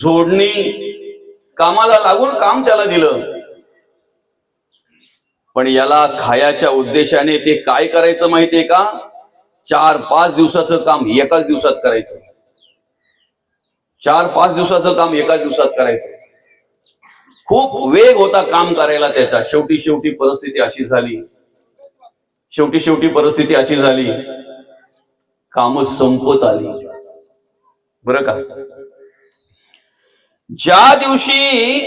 जोडणी कामाला लागून काम त्याला दिलं, पण याला खायाच्या उद्देशाने ते काय करायचं माहितीये का? 4-5 दिवसाचं काम एकाच दिवसात करायचं. 4-5 दिवसाचं काम एकाच दिवसात करायचं. खूप वेग होता काम करायला त्याचा. शेवटी परिस्थिती अशी झाली, परिस्थिती अशी झाली, काम संपत आली. बरं का? ज्या दिवशी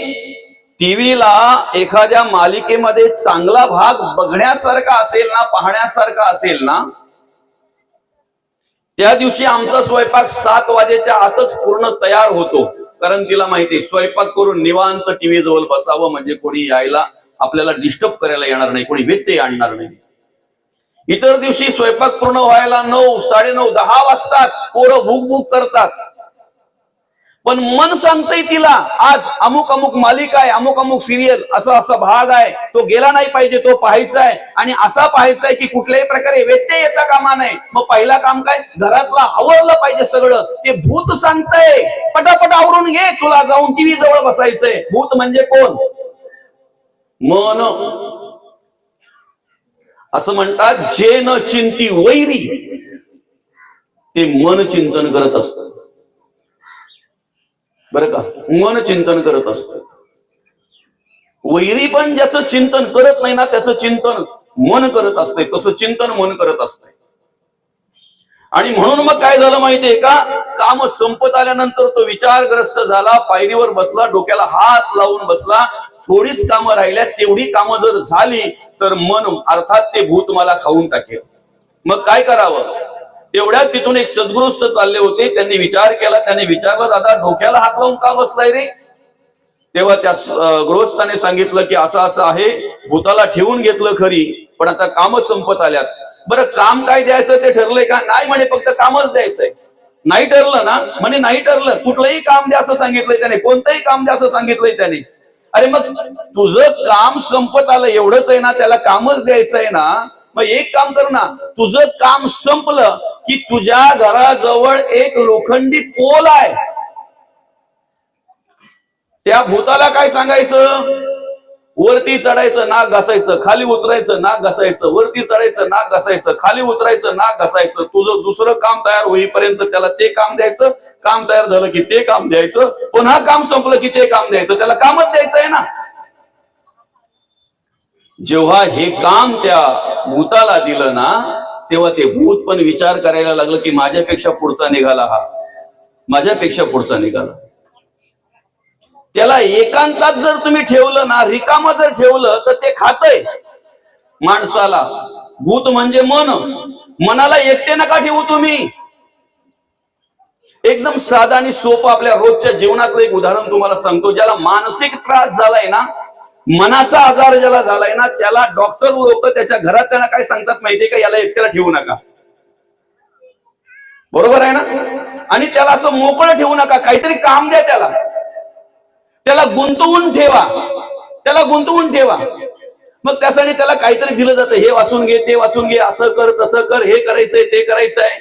टीव्हीला एखाद्या मालिकेमध्ये चांगला भाग बघण्यासारखा असेल ना, पाहण्यासारखा असेल ना, त्या दिवशी आमचा स्वयंपाक 7 वाजेच्या आतच पूर्ण तयार होतो. कारण तिला माहिती स्वयंपाक करून निवांत टीव्ही जवळ बसावं म्हणजे कोणी यायला आपल्याला डिस्टर्ब करायला येणार नाही, कोणी व्यत्यय आणणार नाही. इतर दिवशी स्वयंपाक पूर्ण व्हायला 9, 9:30, 10 वाजतात. पोरं भूक करतात, पण मन सांगतंय तिला आज अमुक अमुक मालिका आहे, अमुक अमुक सिरियल, असा भाग आहे, तो गेला नाही पाहिजे, तो पाहायचा आहे. आणि असा पाहायचा आहे की कुठल्याही प्रकारे व्यत्यय येता कामा नये. मग पहिला काम काय? घरातला आवरलं पाहिजे सगळं. ते भूत सांगतंय पटापट आवरून घे, तुला जाऊन टीव्ही जवळ बसायचंय. भूत म्हणजे कोण? मन. असं म्हणतात, जे न चिंती वैरी, ते मन चिंतन करत असतं. बरं का? मन चिंतन करत असतं. वैरी पण ज्याचं चिंतन करत नाही ना, त्याचं चिंतन मन करत असतंय. तसं चिंतन मन करत असतंय. आणि म्हणून मग काय झालं माहितीये का? काम संपत आल्यानंतर तो विचारग्रस्त झाला, पायरीवर बसला, डोक्याला हात लावून बसला. थोडीच कामं राहिल्या, तेवढी कामं जर झाली तर मन अर्थात ते भूत मला खाऊन टाकेल. मग काय करावं? तेवढ्यात तिथून एक सद्गृहस्थ चालले होते. त्यांनी विचार केला. त्यांनी विचारलं, दादा डोक्याला हात लावून का बसलाय रे? तेव्हा त्या गृहस्थाने सांगितलं की असं असं आहे, भूताला ठेवून घेतलं खरी, पण आता काम संपत आल्यात. बरं काम काय द्यायचं ते ठरलंय का? नाही म्हणे, फक्त कामच द्यायचंय. नाही ठरलं ना? म्हणे नाही ठरलं, कुठलंही काम द्या असं सांगितलंय त्याने, कोणतंही काम द्या असं सांगितलंय त्याने. अरे मग तुझं काम संपत आलं एवढंच आहे ना, त्याला कामच द्यायचं आहे ना. मग एक काम कर ना, तुझं काम संपलं की तुझ्या घराजवळ एक लोखंडी पोल आहे. त्या भूताला काय सांगायचं? वरती चढायचं, नाक घासायचं, खाली उतरायचं, नाक घासायचं, वरती चढायचं, नाक घासायचं, खाली उतरायचं, नाक घासायचं. तुझं दुसरं काम तयार होईपर्यंत त्याला ते काम द्यायचं. काम तयार झालं की ते काम द्यायचं. पुन्हा काम संपलं की ते काम द्यायचं. त्याला कामच द्यायचं आहे ना. जेव्हा हे काम त्या भूताला दिलं ना, तेव्हा ते भूत पण विचार करायला लागलं की माझ्यापेक्षा पुढचा निघाला हा, माझ्यापेक्षा पुढचा निघाला. त्याला एकांतात जर तुम्ही ठेवलं ना, रिकाम जर ठेवलं तर ते खातंय माणसाला. भूत म्हणजे मन. मनाला एकटे नका ठेवू तुम्ही. एकदम साधा आणि सोपं आपल्या रोजच्या जीवनातलं एक उदाहरण तुम्हाला सांगतो. ज्याला मानसिक त्रास झालाय ना, मनाचा आजार ज्याला झालाय ना, त्याला डॉक्टर लोक त्याच्या घरात त्यांना काय सांगतात माहितीये का? याला एकट्याला ठेवू नका. बरोबर आहे ना? आणि त्याला असं मोकळं ठेवू नका, काहीतरी काम द्या त्याला. त्याला गुंतवून ठेवा, त्याला गुंतवून ठेवा. मग त्यासाठी त्याला काहीतरी दिलं जातं. हे वाचून घे, ते वाचून घे, असं कर, तसं कर, हे करायचंय, ते करायचंय.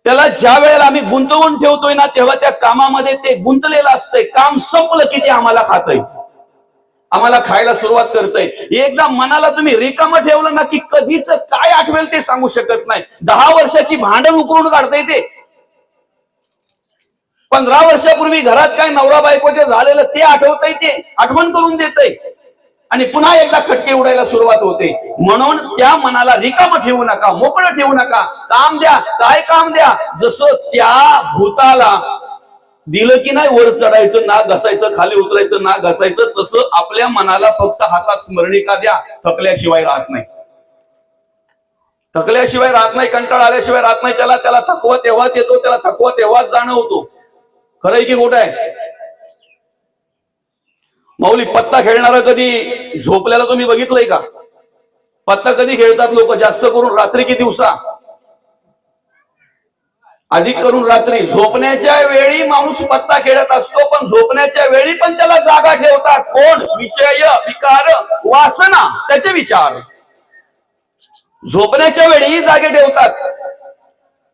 त्याला ज्या वेळेला आम्ही गुंतवून ठेवतोय ना, तेव्हा त्या कामामध्ये ते गुंतलेलं असतंय. काम संपलं की ते आम्हाला खातंय, आम्हाला खायला सुरुवात करतंय. एकदा मनाला तुम्ही रिकामं ठेवलं ना की कधीच काय आठवेल ते सांगू शकत नाही. 10 वर्षाची भांडण उकरून काढतंय ते. 15 वर्षापूर्वी घरात काय नवरा बायकोचे झालेलं ते आठवतंय, ते आठवण करून देतंय. आणि पुन्हा एकदा खटके उडायला सुरुवात होते. म्हणून त्या मनाला रिकामं ठेवू नका, मोकळं ठेवू नका. काम द्या. काय काम द्या? जसं त्या भूताला दिलं की नाही वर चढायचं, नाक घासायचं, खाली उतरायचं, नाक घासायचं, तसं आपल्या मनाला फक्त हातात स्मरणिका द्या. थकल्याशिवाय राहत नाही, थकल्याशिवाय राहत नाही, कंटाळा आल्याशिवाय राहत नाही. त्याला थकवा तेव्हाच येतो, त्याला थकवा तेव्हाच जाणवतो. खरंय की खोटं आहे? माऊली, पत्ता खेळणारा कधी झोपल्याला तुम्ही बघितलंय का? पत्ता कधी खेळतात लोक? जास्त करून रात्री की दिवसा? अधिक करून रात्री. झोपण्याच्या वेळी माणूस पत्ता खेळत असतो, पण झोपण्याच्या वेळी पण त्याला जागा ठेवतात. कोण? विषय, विकार, वासना, त्याचे विचार झोपण्याच्या वेळी जागे ठेवतात.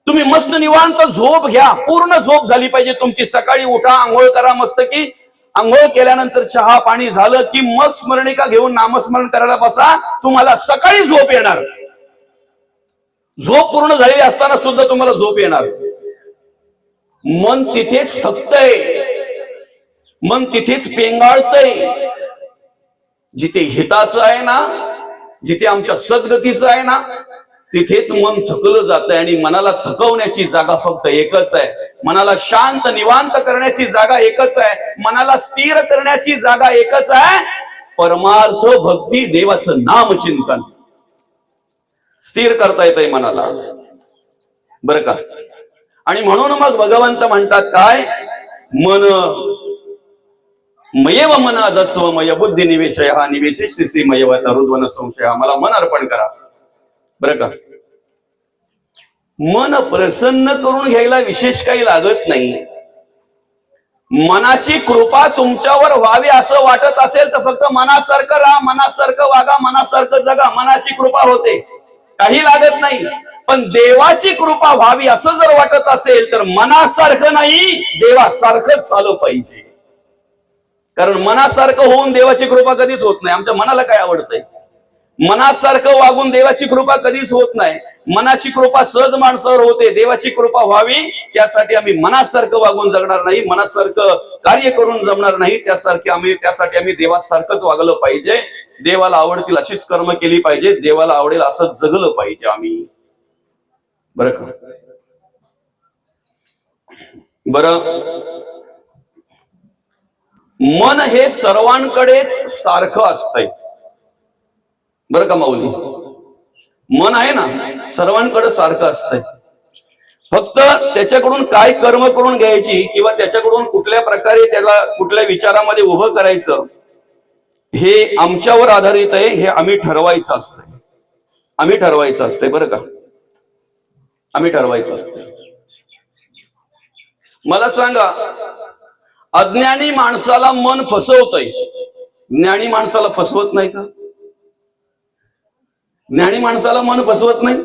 तुम्ही मस्त निवांत झोप घ्या, पूर्ण झोप झाली पाहिजे तुमची. सकाळी उठा, आंघोळ करा मस्त, की आंघोळ केल्यानंतर चहा पाणी झालं की मग स्मरणिका घेऊन नामस्मरण करायला बसा. तुम्हाला सकाळी झोप येणार. झोप पूर्ण झालेली असताना सुद्धा तुम्हाला झोप येणार. मन तिथेच थकतय, मन तिथेच पेंगाळतय. जिथे हिताचं आहे ना, जिथे आमच्या सद्गतीचं आहे ना, तिथेच मन थकलं जातंय. आणि मनाला थकवण्याची जागा फक्त एकच आहे. मनाला शांत निवांत करण्याची जागा एकच आहे. मनाला स्थिर करण्याची जागा एकच आहे. परमार्थ भक्ती, देवाचं नामचिंतन. स्थिर करता येतंय मनाला, बरं का. आणि म्हणून मग भगवंत म्हणतात काय, मन मयेव मन अदत्स्व मय बुद्धी निवेशय हा निवेशेष श्री मयव तरुद्वन संशय. मला मन अर्पण करा, बरं का. मन प्रसन्न करून घ्यायला विशेष काही लागत नाही. मनाची कृपा तुमच्यावर व्हावी असं वाटत असेल तर फक्त मनासारखं राहा, मनासारखं वागा, मनासारखं जगा, मनाची कृपा होते, काही लागत नाही. पण देवाची कृपा व्हावी असं जर वाटत असेल तर मनासारखं नाही, देवासारखंच झालं पाहिजे. कारण मनासारखं होऊन देवाची कृपा कधीच होत नाही. आमच्या मनाला काय आवडतंय, मनासारखं वागून देवाची कृपा कधीच होत नाही. मनाची कृपा सहज माणसावर होते, देवाची कृपा व्हावी त्यासाठी आम्ही मनासारखं वागून जगणार नाही, मनासारखं कार्य करून जमणार नाही. त्यासाठी आम्ही देवासारखंच वागलं पाहिजे. देवाला आवडतील अशीच कर्म केली पाहिजे, देवाला आवडेल असं जगलं पाहिजे आम्ही, बरं का. बरं, मन हे सर्वांकडेच सारखं असतंय, बरं का माऊली. मन आहे ना सर्वांकडे सारखं असतंय. फक्त त्याच्याकडून काय कर्म करून घ्यायची किंवा त्याच्याकडून कुठल्या प्रकारे त्याला कुठल्या विचारामध्ये उभं करायचं हे आमच्यावर आधारित आहे. हे आम्ही ठरवायचं असतंय, आम्ही ठरवायचं असतंय, बरं का. आम्ही ठरवायचं असतंय. मला सांगा, अज्ञानी माणसाला मन फसवतंय, ज्ञानी माणसाला फसवत नाही का? ज्ञानी माणसाला मन फसवत नाही.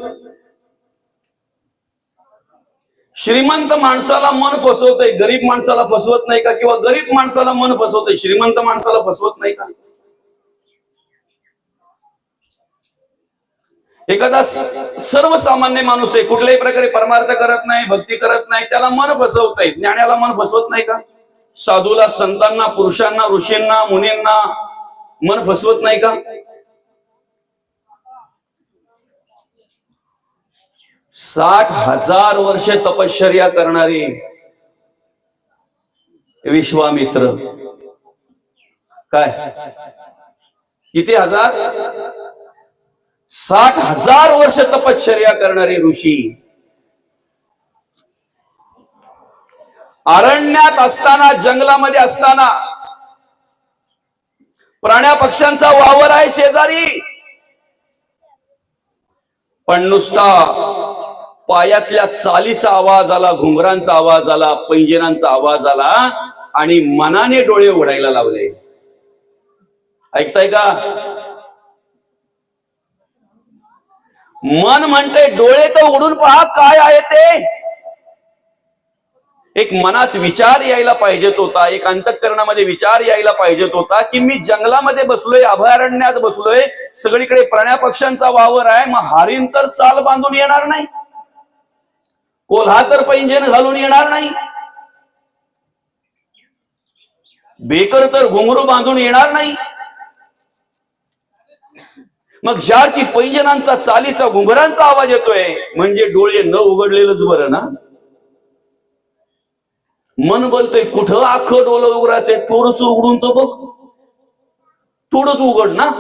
श्रीमंत माणसाला मन फसवतंय, गरीब माणसाला फसवत नाही का? किंवा गरीब माणसाला मन फसवतंय, श्रीमंत माणसाला फसवत नाही का? एखादा सर्वसामान्य माणूस आहे, कुठल्याही प्रकारे परमार्थ करत नाही, भक्ती करत नाही, त्याला मन फसवतंय. ज्ञानाला मन फसवत नाही का? साधूला, संतांना, पुरुषांना, ऋषींना, मुनींना मन फसवत नाही का? 60,000 वर्षे तपश्चर्या करणारे विश्वामित्र, काय किती हजार, 60,000 वर्ष तपश्चर्या करणारे ऋषी, अरण्यात असताना, जंगलामध्ये असताना, प्राण्या पक्ष्यांचा वावर आहे शेजारी, पण नुसता पायातल्या चालीचा आवाज आला, घुंगरांचा आवाज आला, पैंजणांचा आवाज आला आणि मनाने डोळे उघडायला लावले. ऐकताय का? मन म्हणते डोळे तर उघडून पहा काय आहे ते. एक मनात विचार यायला पाहिजेत होता, एक अंतःकरणामध्ये विचार यायला पाहिजेत होता की मी जंगलामध्ये बसलोय, अभयारण्यात बसलोय, सगळीकडे प्राण्या पक्ष्यांचा वावर आहे, मग हरिण तर चाल बांधून येणार नाही, कोल्हा तर पैंजण घालून येणार नाही, बेकर तर घुंगरू बांधून येणार नाही. मग ज्या ती पैंजणांचा, चालीचा, घुंगरांचा आवाज येतोय म्हणजे डोळे न उघडलेलंच बरं ना. मन बोलतोय कुठं आखं डोलं उघडायचंय, थोडस उघडून तो बघ, थोडंच उघड ना.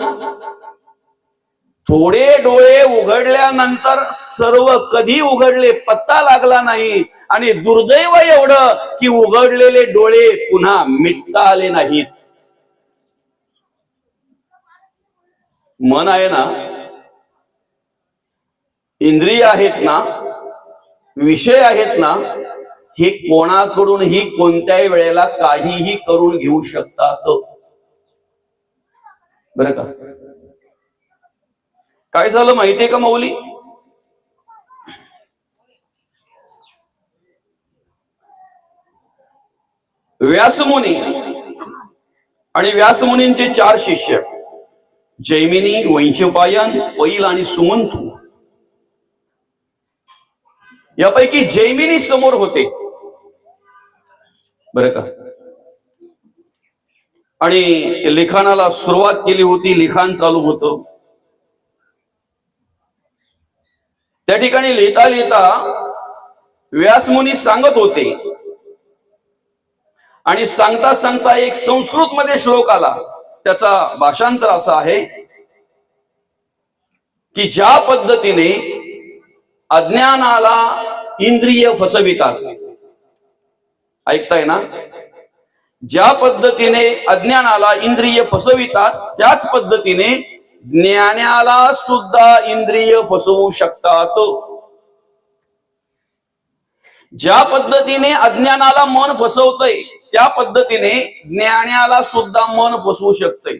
थोडे डोळे उघडल्यानंतर सर्व कधी उघडले पत्ता लागला नाही. आणि दुर्दैव एवढं की उघडलेले डोळे पुन्हा मिटता आले नाहीत. मन आहे ना, इंद्रिय आहेत ना, विषय आहेत ना, हे कोणाकडूनही कोणत्याही वेळेला काहीही करून घेऊ शकतात, बरं का. काय झालं माहितीये का माऊली, व्यासमुनी आणि व्यासमुनींचे 4 शिष्य, जैमिनी, वैशंपायन, पैल आणि सुमंतू. यापैकी जैमिनी समोर होते बरं का. आणि लिखाणाला सुरुवात केली होती, लिखाण चालू होतं. त्या ठिकाणी लिहिता लिहिता व्यासमुनी सांगत होते आणि सांगता सांगता एक संस्कृत मध्ये श्लोक आला. त्याचा भाषांतर असा आहे की ज्या पद्धतीने अज्ञानाला इंद्रिय फसवितात, ऐकताय ना, ज्या पद्धतीने अज्ञानाला इंद्रिय फसवितात त्याच पद्धतीने ज्ञानाला सुद्धा इंद्रिय फसवू शकतात. ज्या पद्धतीने अज्ञानाला मन फसवतय त्या पद्धतीने ज्ञानाला सुद्धा मन फसवू शकतंय.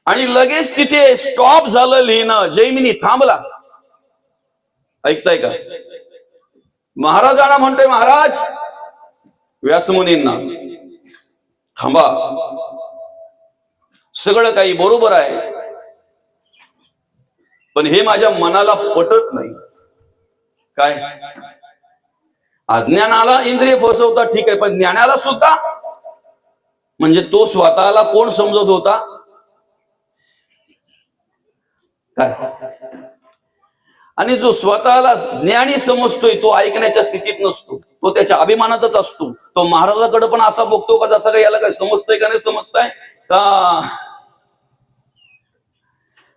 आणि लगेच तिथे स्टॉप झालं लिहिणं. जैमिनी थांबला. ऐकताय का? महाराजांना म्हणतोय महाराज व्यासमुनींना, थांबा, सगळं काही बरोबर आहे, पण हे माझ्या मनाला पटत नाही. काय? अज्ञानाला इंद्रिय फसवतात ठीक आहे, पण ज्ञानाला सुद्धा? म्हणजे तो स्वतःला कोण समजत होता? काय? आणि जो स्वतःला ज्ञानी समजतोय तो ऐकण्याच्या स्थितीत नसतो, तो त्याच्या अभिमानातच असतो. तो महाराजाकडे पण असा बघतो का जसं काही याला काय समजतंय का नाही समजताय का,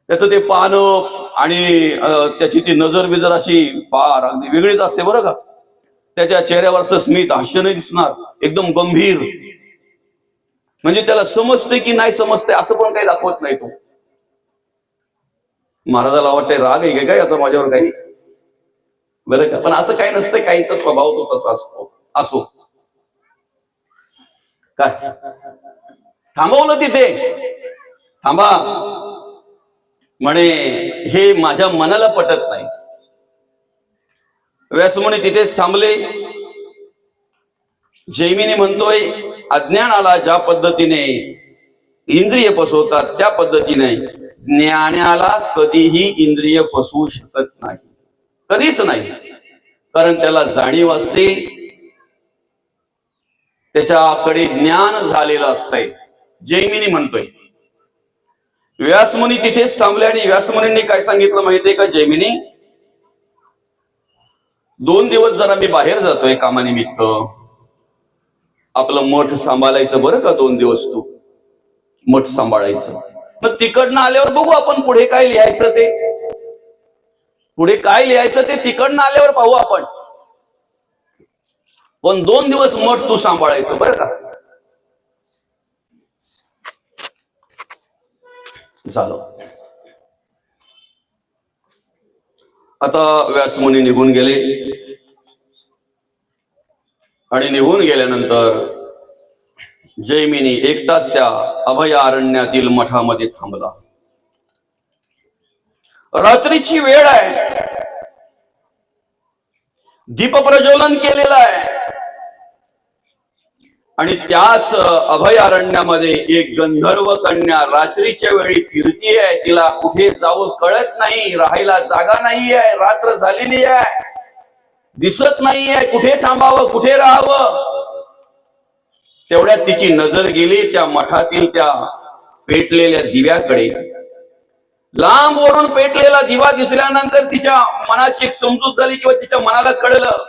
त्याचं ते पानं आणि त्याची ती नजर बिजर अशी फार अगदी वेगळीच असते बरं का. त्याच्या चेहऱ्यावर असं स्मित हास्य नाही दिसणार, एकदम गंभीर. म्हणजे त्याला समजतंय की नाही समजतंय असं पण काही दाखवत नाही तो. महाराजाला वाटतंय राग आहे काय याचा माझ्यावर काही, बरं का. पण असं काही नसतं, काहींचा स्वभाव तो तसा असो. काय थांबवलं तिथे, थांबा म्हणे, हे माझ्या मनाला पटत नाही. व्यासमुनी तिथेच थांबले. जैमिनी म्हणतोय अज्ञानाला ज्या पद्धतीने इंद्रिय फसवतात त्या पद्धतीने ज्ञानाला कधीही इंद्रिय फसवू शकत नाही, कधीच नाही. कारण त्याला जाणीव असते, त्याच्याकडे ज्ञान झालेलं असतंय. जैमिनी म्हणतोय. व्यासमुनी तिथेच थांबले आणि व्यासमुनींनी काय सांगितलं माहितीये का? जैमिनी, 2 दिवस जरा मी बाहेर जातोय कामानिमित्त, आपलं मठ सांभाळायचं बरं का. 2 दिवस तू मठ सांभाळायचं. मग तिकडनं आल्यावर बघू आपण पुढे काय लिहायचं ते, पुढे काय लिहायचं ते तिकडनं आल्यावर पाहू आपण. पण 2 दिवस मठ तू सांभाळायचं बरं का. झालं. आता व्यासमुनी निघून गेले आणि निघून गेल्यानंतर जैमिनी एकटाच त्या अभयारण्यातील मठामध्ये थांबला. रात्रीची वेळ आहे, दीप प्रज्वलन केलेलं आहे आणि त्याच अभयारण्यामध्ये एक गंधर्व कन्या रात्रीच्या वेळी फिरतीये. तिला कुठे जावं कळत नाही, राहायला जागा नाहीये, रात्र झालेली आहे, दिसत नाहीये, कुठे थांबावं कुठे राहावं. तेवढ्यात तिची नजर गेली त्या मठातील त्या पेटलेल्या दिव्याकडे. लांब वरून पेटलेला दिवा दिसल्यानंतर तिच्या मनाची एक समजूत झाली किंवा तिच्या मनाला कळलं,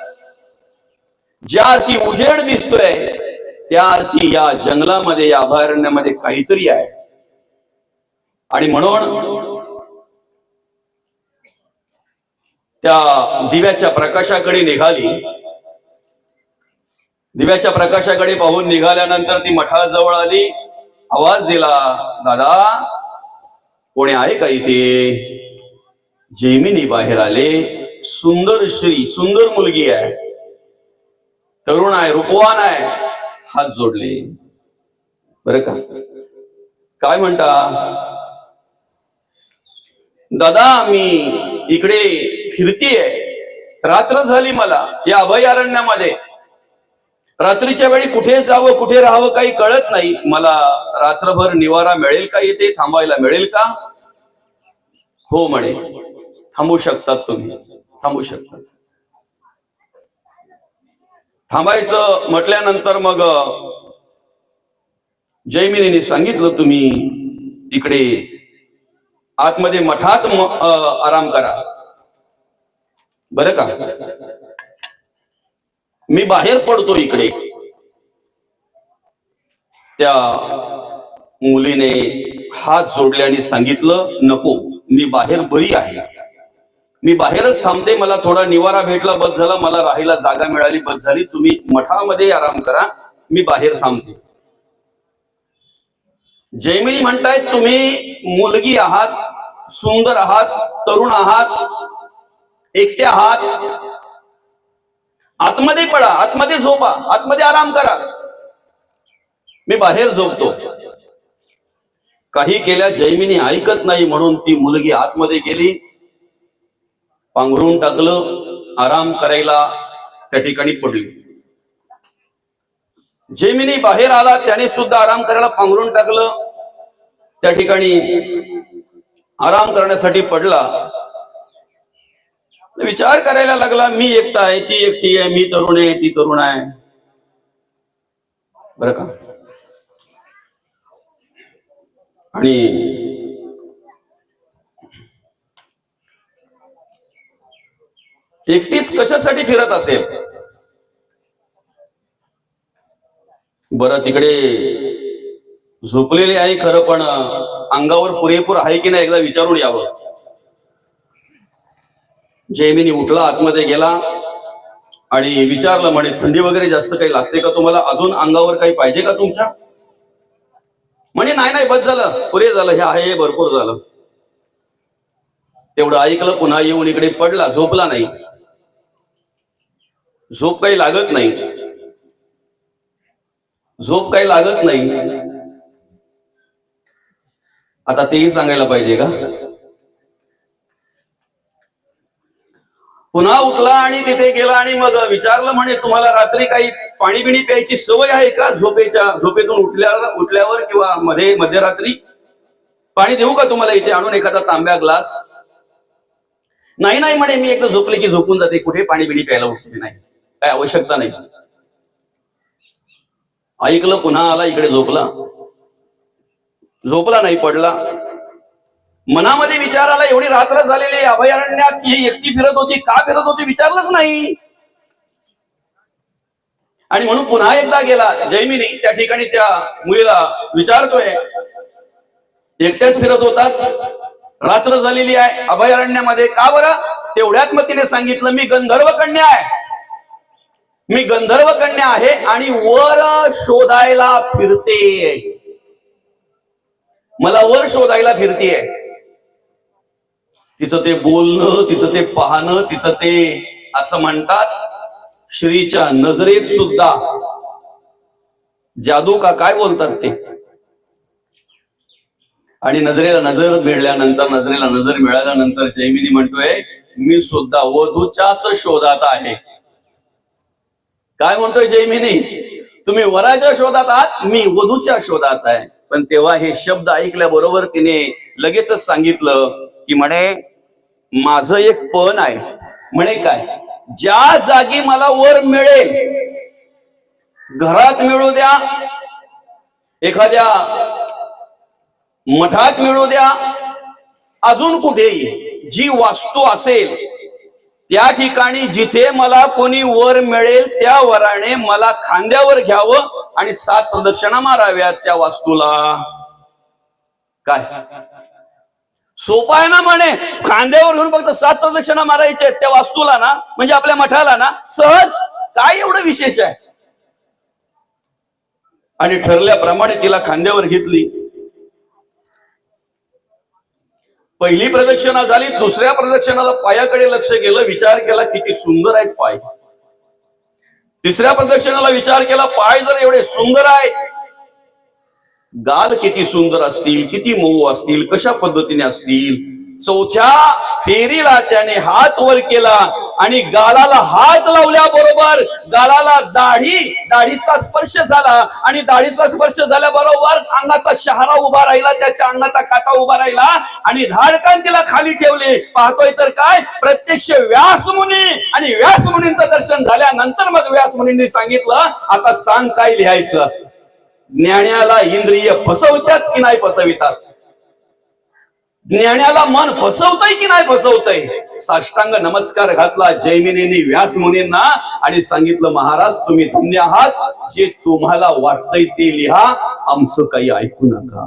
ज्या अर्थी उजेड दिसतोय त्या अर्थी या जंगलामध्ये, या अभयारण्यामध्ये काहीतरी आहे. आणि म्हणून त्या दिव्याच्या प्रकाशाकडे निघाली. दिव्याच्या प्रकाशाकडे पाहून निघाल्यानंतर ती मठाजवळ आली, आवाज दिला, दादा कोणी आहे का इथे? जैमिनी बाहेर आले. सुंदर श्री, सुंदर मुलगी आहे, तरुण आहे, रूपवान आहे. हात जोडले. बरं का. काय म्हणता? दादा मी इकडे फिरतीये, रात्र झाली मला या अभयारण्यामध्ये, रात्रीच्या वेळी कुठे जावं कुठे राहावं काही कळत नाही. मला रात्रभर निवारा मिळेल का, इथे थांबायला मिळेल का? हो म्हणे, थांबू शकतात, तुम्ही थांबू शकतात. थांबायचं म्हटल्यानंतर मग जैमिनीने सांगितलं, तुम्ही इकडे आतमध्ये मठात आराम करा बरं का, मी बाहेर पडतो इकडे. त्या मुलीने हात जोडले आणि सांगितलं, नको, मी बाहेर बरी आहे, मी बाहेरच थांबते, मला थोडा निवारा भेटला बस झाला, मला राहायला जागा मिळाली बस झाली, तुम्ही मठामध्ये आराम करा, मी बाहेर थांबते. जैमिनी म्हणतायत, तुम्ही मुलगी आहात, सुंदर आहात, तरुण आहात, एकटे आहात, आतमध्ये पडा, आतमध्ये झोपा, आतमध्ये आराम करा, मी बाहेर झोपतो. काही केल्या जैमिनी ऐकत नाही, म्हणून ती मुलगी आतमध्ये गेली, पांघरून टाकलं, आराम करायला त्या ठिकाणी पडली. जैमिनी बाहेर आला, त्याने सुद्धा आराम करायला पांघरून टाकलं, त्या ठिकाणी आराम करण्यासाठी पडला. विचार करायला लागला, मी एकटा आहे, ती एकटी आहे, मी तरुण आहे, ती तरुण आहे, बरं का. आणि एकटीच कशासाठी फिरत असेल? बरं, तिकडे झोपलेली आहे खरं, पण अंगावर पुरेपूर आहे की नाही एकदा विचारून यावं. जैमिनी उठला, आतमध्ये गेला आणि विचारलं, म्हणे थंडी वगैरे जास्त काही लागते का तुम्हाला, अजून अंगावर काही पाहिजे का तुमच्या? म्हणे नाही नाही, बस झालं, पुरे झालं, हे आहे भरपूर झालं. तेवढं ऐकलं, पुन्हा येऊन इकडे पडला, झोपला नाही, झोप काही लागत नाही, झोप काही लागत नाही. आता तेही सांगायला पाहिजे का? पुन्हा उठला आणि तिथे गेला आणि मग विचारलं, म्हणे तुम्हाला रात्री काही पाणी बिणी प्यायची सवय आहे का? झोपेतून उठल्यावर किंवा मध्यरात्री पाणी देऊ का तुम्हाला, इथे आणून एखादा तांब्या ग्लास? नाही नाही म्हणे, मी एकदा झोपले की झोपून जाते, कुठे पाणी बिणी प्यायला उठते, नाही, काय आवश्यकता नाही. ऐकलं, पुन्हा आला, इकडे झोपला नाही, पडला. मनामध्ये विचार आला, एवढी रात्र झालेली, अभयारण्यात ही एकटी फिरत होती, का फिरत होती विचारलंच नाही. आणि म्हणून पुन्हा एकदा गेला जैमिनी, त्या ठिकाणी त्या मुलीला विचारतोय, एकट्याच फिरत होतात, रात्र झालेली आहे अभयारण्यामध्ये, का बरं? तेवढ्यात मग तिने सांगितलं, मी गंधर्व कन्या आहे, मी गंधर्व कन्या आहे आणि वर शोधायला फिरते, मला वर शोधायला फिरतेय. तिचं ते बोलणं, तिचं ते पाहणं, तिचं ते असं म्हणतात श्रीच्या नजरेत सुद्धा जादू का काय बोलतात ते. आणि नजरेला नजर मिळाल्यानंतर जैमिनी म्हणतोय, मी सुद्धा वधूच्याच शोधात आहे. काय म्हणतोय जैमिनी? तुम्ही वराच्या शोधात आहात, मी वधूच्या शोधात आहे. पण तेव्हा हे शब्द ऐकल्याबरोबर तिने लगेचच सांगितलं की म्हणे माझं एक पण आहे. म्हणे काय? ज्या जागी मला वर मिळेल, घरात मिळू द्या, एखाद्या मठात मिळू द्या, अजून कुठेही जी वास्तू असेल त्या ठिकाणी जिथे मला कोणी वर मिळेल त्या वराने मला खांद्यावर घ्यावं आणि 7 प्रदक्षिणा माराव्यात त्या वास्तूला. काय सोपं आहे ना म्हणे, खांद्यावर घेऊन फक्त 7 प्रदक्षिणा मारायच्या त्या वास्तूला ना, म्हणजे आपल्या मठाला ना, सहज. काय एवढं विशेष आहे? आणि ठरल्याप्रमाणे तिला खांद्यावर घेतली. पहिली प्रदक्षिणा झाली, दुसऱ्या प्रदक्षिणाला पायाकडे लक्ष गेलं, विचार केला किती सुंदर आहेत पाय. तिसऱ्या प्रदक्षिणाला विचार केला, पाय जर एवढे सुंदर आहेत, गाल किती सुंदर असतील, किती मऊ असतील, कशा पद्धतीने असतील. चौथ्या फेरीला त्याने हात वर केला आणि गालाला हात लावल्याबरोबर गालाला दाढीचा स्पर्श झाला आणि दाढीचा स्पर्श झाल्याबरोबर अंगाचा शहारा उभा राहिला, त्याच्या अंगाचा काटा उभा राहिला आणि धाडकान तिला खाली ठेवले. पाहतोय तर काय प्रत्यक्ष व्यासमुनी, आणि व्यासमुनींचं दर्शन झाल्यानंतर मग व्यासमुनींनी सांगितलं, आता सांग काय लिहायचं. ज्ञानाला इंद्रिय फसवतात की नाही फसवितात, ज्ञानाला मन फसवतय की नाही फसवतय. साष्टांग नमस्कार घातला जैमिनींनी व्यास मुनींना आणि सांगितलं, महाराज तुम्ही धन्य आहात, जे तुम्हाला वाटतंय ते लिहा, आमचं काही ऐकू नका.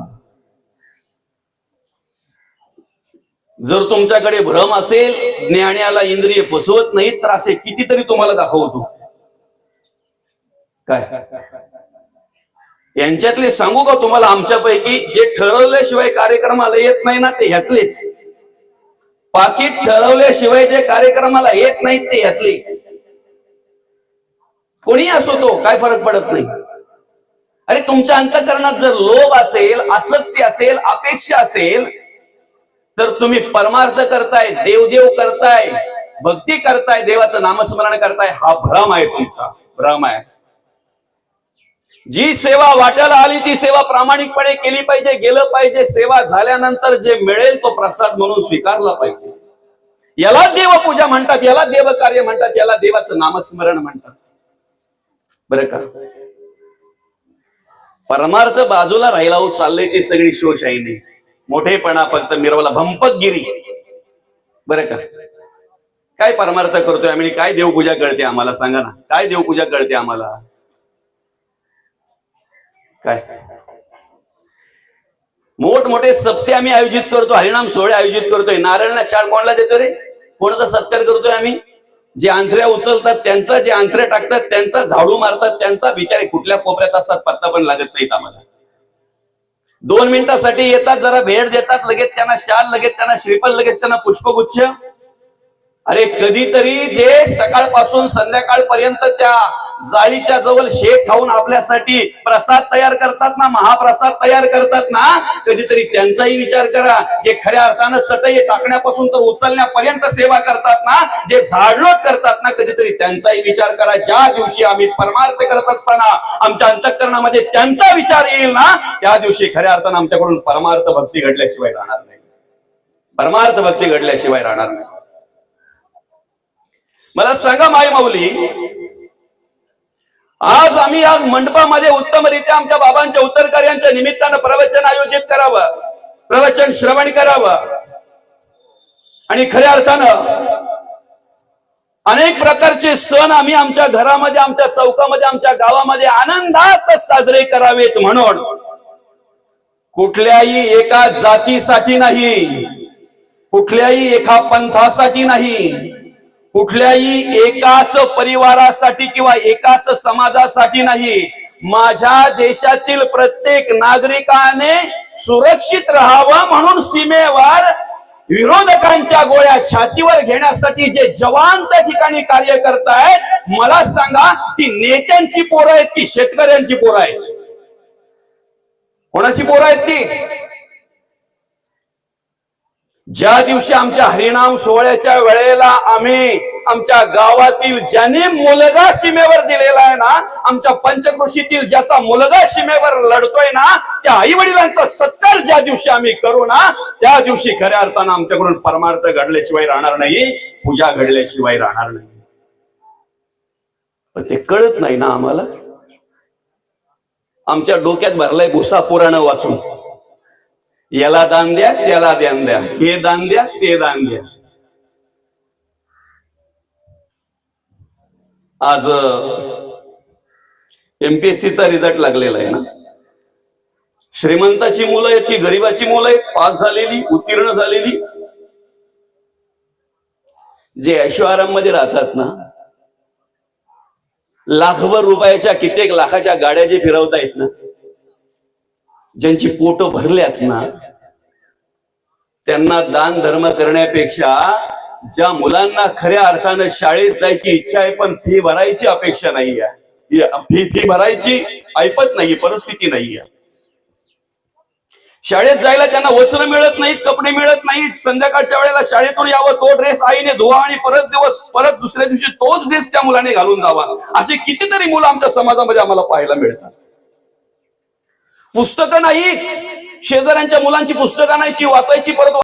जर तुमच्याकडे भ्रम असेल, ज्ञानाला इंद्रिय फसवत नाहीत, तर असे कितीतरी तुम्हाला दाखवतो. काय यांच्यातले सांगू का तुम्हाला, आमच्यापैकी जे ठरवल्याशिवाय कार्यक्रमाला येत नाही ना ते ह्यातलेच. पाकिट ठरवल्याशिवाय जे कार्यक्रमाला येत नाहीत ते ह्यातले. कोणी असो तो, काय फरक पडत नाही. अरे तुमच्या अंतःकरणात जर लोभ असेल, आसक्ती असेल, अपेक्षा असेल, तर तुम्ही परमार्थ करताय, देवदेव करताय, भक्ती करताय, देवाचं नामस्मरण करताय, हा भ्रम आहे, तुमचा भ्रम आहे. जी सेवा वाट्याला आली ती सेवा प्रामाणिकपणे केली पाहिजे, गेलं पाहिजे. सेवा झाल्यानंतर जे मिळेल तो प्रसाद म्हणून स्वीकारला पाहिजे. याला देवपूजा म्हणतात, याला देवकार्य म्हणतात, याला देवाचं नामस्मरण म्हणतात. बरं का, परमार्थ बाजूला राहिला हो, चाललंय ती सगळी शोशाईने, मोठेपणा फक्त मिरवला, भंपकगिरी. बरं का, काय परमार्थ करतोय आम्ही, काय देवपूजा कळते आम्हाला, सांगा ना, काय देवपूजा कळते आम्हाला. काय मोठमोठे सप्ते आम्ही आयोजित करतो, हरिनाम सोहळे आयोजित करतोय, नारळना शाळ कोणाला देतो रे, कोणाचा सत्कार करतोय आम्ही. जे आंथऱ्या उचलतात त्यांचा, जे आंथऱ्या टाकतात त्यांचा, झाडू मारतात त्यांचा, बिचारे कुठल्या कोपऱ्यात असतात पत्ता पण लागत नाहीत आम्हाला. 2 मिनिटासाठी येतात, जरा भेट देतात, लगेच त्यांना शाल, लगेच त्यांना श्रीफल, लगेच त्यांना पुष्पगुच्छ. अरे कधीतरी जे सकाळपासून संध्याकाळपर्यंत त्या जाळीच्या जवळ शेत खाऊन आपल्यासाठी प्रसाद तयार करतात ना, महाप्रसाद तयार करतात ना, कधीतरी त्यांचाही विचार करा. जे खऱ्या अर्थानं चटई टाकण्यापासून तर उचलण्यापर्यंत सेवा करतात ना, जे झाडलोट करतात ना, कधीतरी त्यांचाही विचार करा. ज्या दिवशी आम्ही परमार्थ करत असताना आमच्या अंतःकरणामध्ये त्यांचा विचार येईल ना, त्या दिवशी खऱ्या अर्थानं आमच्याकडून परमार्थ भक्ती घडल्याशिवाय राहणार नाही, परमार्थ भक्ती घडल्याशिवाय राहणार नाही. मला सांगा माई माऊली, आज आम्ही या मंडपामध्ये उत्तमरित्या आमच्या बाबांच्या उत्तरकार्यांच्या निमित्तानं प्रवचन आयोजित करावं, प्रवचन श्रवण करावं, आणि खऱ्या अर्थानं अनेक प्रकारचे सण आम्ही आमच्या घरामध्ये, आमच्या चौकामध्ये, आमच्या गावामध्ये आनंदात साजरे करावेत. म्हणून कुठल्याही एका जातीसाठी नाही, कुठल्याही एका पंथासाठी नाही, कुठल्याही एकाच परिवारासाठी किंवा एकाच समाजासाठी नाही, माझ्या देशातील प्रत्येक नागरिकाने सुरक्षित राहावं म्हणून सीमेवर विरोधकांच्या गोळ्या छातीवर घेण्यासाठी जे जवान त्या ठिकाणी कार्य करतायत, मला सांगा ती नेत्यांची पोरं आहेत की शेतकऱ्यांची पोरं आहेत? कोणाची पोरं आहेत ती? ज्या दिवशी आमच्या हरिनाम सोहळ्याच्या वेळेला आम्ही आमच्या गावातील ज्याने मुलगा सीमेवर दिलेला आहे ना, आमच्या पंचक्रोशीतील ज्याचा मुलगा सीमेवर लढतोय ना, त्या आई वडिलांचा सत्कार ज्या दिवशी आम्ही करू ना, त्या दिवशी खऱ्या अर्थानं आमच्याकडून परमार्थ घडल्याशिवाय राहणार नाही, पूजा घडल्याशिवाय राहणार नाही. पण ते कळत नाही ना आम्हाला. आमच्या डोक्यात भरलाय घुसा पुराण वाचून, याला दान द्या, त्याला दान द्या, हे दान द्या, ते दान द्या. आज एमपीएससीचा रिझल्ट लागलेला आहे ना, श्रीमंताची मुलं आहेत की गरीबाची मुलं आहेत पास झालेली, उत्तीर्ण झालेली? जे ऐशोआराम मध्ये राहतात ना, लाखभर रुपयाच्या, कित्येक लाखाच्या गाड्या जे फिरवतायत ना, ज्यांची पोट भरल्यात ना, त्यांना दान धर्म करण्यापेक्षा ज्या मुलांना खऱ्या अर्थानं शाळेत जायची इच्छा आहे पण फी भरायची अपेक्षा नाही आहे, फी भरायची ऐपत नाही, परिस्थिती नाही आहे, शाळेत जायला त्यांना वस्त्र मिळत नाहीत, कपडे मिळत नाहीत, संध्याकाळच्या वेळेला शाळेतून यावं, तो ड्रेस आईने धुवा आणि परत दुसऱ्या दिवशी तोच ड्रेस त्या मुलाने घालून जावा. असे कितीतरी मुलं आमच्या समाजामध्ये आम्हाला पाहायला मिळतात. पुस्तकं नाहीत, शेजाऱ्यांच्या मुलांची पुस्तकं आणायची, वाचायची, परत